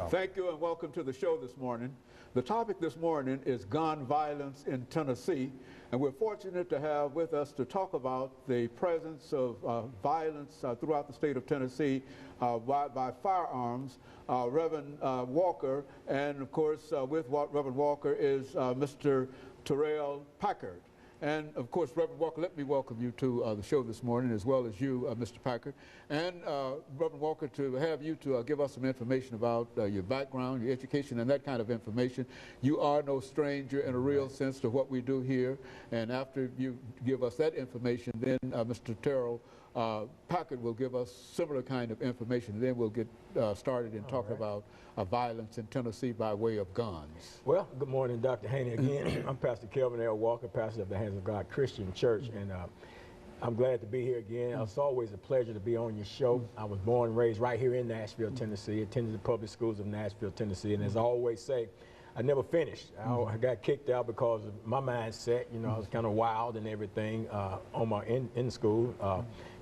Thank you and welcome to the show this morning. The topic this morning is gun violence in Tennessee, and we're fortunate to have with us to talk about the presence of violence throughout the state of Tennessee by firearms, Reverend Walker, and of course with Reverend Walker is Mr. Terrell Packard. And of course, Reverend Walker, let me welcome you to the show this morning, as well as you, Mr. Packard. And Reverend Walker, to have you to give us some information about your background, your education, and that kind of information. You are no stranger in a real sense to what we do here. And after you give us that information, then Mr. Terrell Packard will give us similar kind of information. Then we'll get started in talking about violence in Tennessee by way of guns. Well, good morning, Dr. Haney again. I'm Pastor KWalker, pastor of the Hands of God Christian Church, and I'm glad to be here again. It's always a pleasure to be on your show. I was born and raised right here in Nashville, Tennessee, attended the public schools of Nashville, Tennessee, and as I always say, I never finished. I got kicked out because of my mindset. You know, I was kind of wild and everything in school.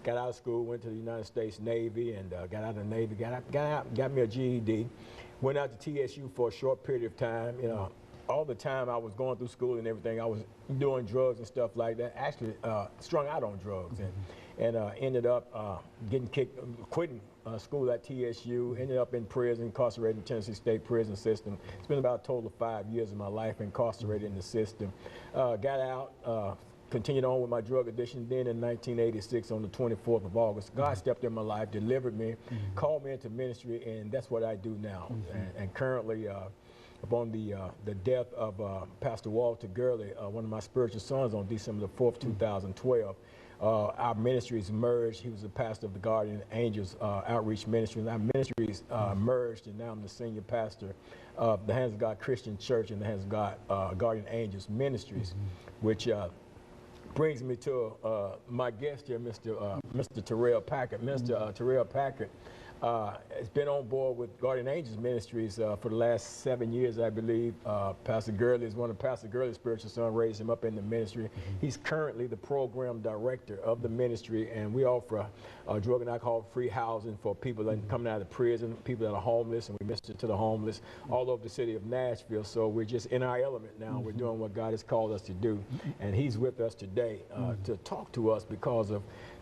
Got out of school, went to the United States Navy, and got out of the Navy, got me a GED, went out to TSU for a short period of time. You know, all the time I was going through school and everything, I was doing drugs and stuff like that. Actually, strung out on drugs, and ended up quitting school at TSU, ended up in prison, incarcerated in the Tennessee State Prison System. Spent about a total of 5 years of my life incarcerated in the system. Got out, continued on with my drug addiction. Then in 1986, on the 24th of August, God stepped in my life, delivered me, called me into ministry, and that's what I do now. And currently, upon the death of Pastor Walter Gurley, one of my spiritual sons, on December the 4th, 2012, our ministries merged. He was the pastor of the Guardian Angels Outreach Ministry, and our ministries merged, and now I'm the senior pastor of the Hands of God Christian Church and the Hands of God Guardian Angels Ministries, which brings me to my guest here, Mr. Terrell Packard. Mr. Terrell Packard has been on board with Guardian Angels Ministries for the last 7 years, I believe. Pastor Gurley is one of Pastor Gurley's spiritual sons, raised him up in the ministry. He's currently the program director of the ministry, and we offer drug and alcohol-free housing for people that are coming out of prison, people that are homeless, and we minister to the homeless all over the city of Nashville. So we're just in our element now. We're doing what God has called us to do, and he's with us today to talk to us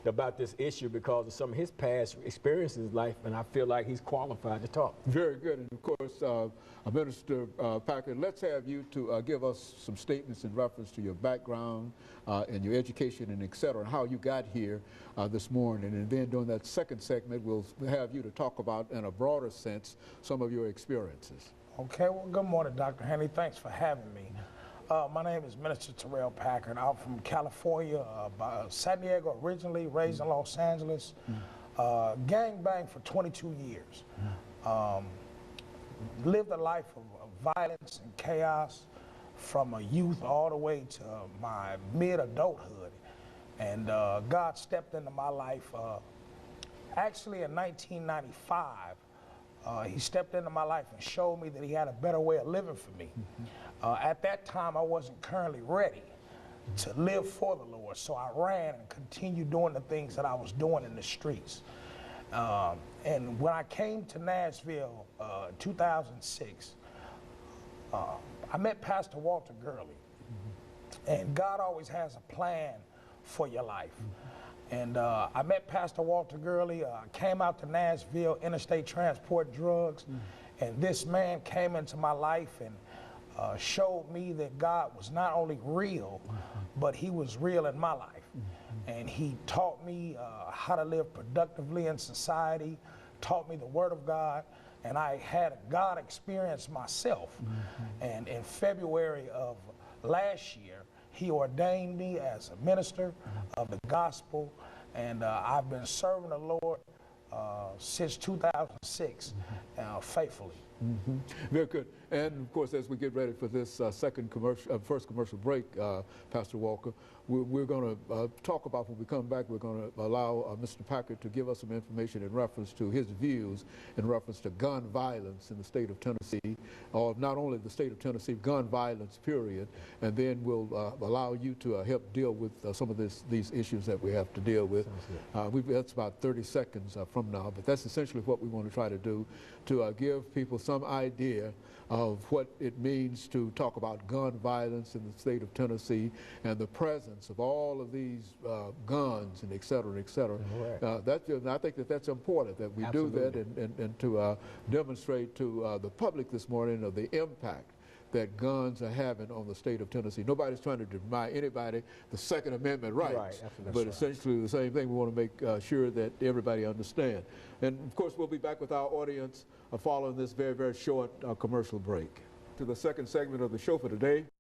about this issue because of some of his past experiences in life, and I feel like he's qualified to talk. Very good. And of course, Minister Packard, let's have you to give us some statements in reference to your background and your education and et cetera, and how you got here this morning. And then during that second segment, we'll have you to talk about, in a broader sense, some of your experiences. Okay, well, good morning, Dr. Haney. Thanks for having me. My name is Minister Terrell Packard. I'm from California, San Diego originally, raised in Los Angeles. Gang banged for 22 years. Lived a life of violence and chaos from a youth all the way to my mid-adulthood. And God stepped into my life actually in 1995. He stepped into my life and showed me that he had a better way of living for me. At that time, I wasn't currently ready to live for the Lord, so I ran and continued doing the things that I was doing in the streets. And when I came to Nashville, 2006, I met Pastor Walter Gurley. And God always has a plan for your life. And I met Pastor Walter Gurley, came out to Nashville, interstate transport drugs, and this man came into my life and showed me that God was not only real, but he was real in my life. And he taught me how to live productively in society, taught me the Word of God, and I had a God experience myself. And in February of last year, he ordained me as a minister of the gospel, and I've been serving the Lord since 2006, faithfully. Very good. And of course, as we get ready for this first commercial break, Pastor Walker, we're going to talk about, when we come back, we're going to allow Mr. Packard to give us some information in reference to his views in reference to gun violence in the state of Tennessee, or not only the state of Tennessee, gun violence, period. And then we'll allow you to help deal with some of these issues that we have to deal with. That's about 30 seconds from now, but that's essentially what we want to try to do, to give people some idea of what it means to talk about gun violence in the state of Tennessee and the presence of all of these guns and et cetera, et cetera. Right. I think that that's important that we Absolutely. do that and to demonstrate to the public this morning of the impact that guns are having on the state of Tennessee. Nobody's trying to deny anybody the Second Amendment rights, Right, absolutely. but That's right. essentially the same thing. We want to make sure that everybody understands. And of course, we'll be back with our audience following this very, very short commercial break. To the second segment of the show for today.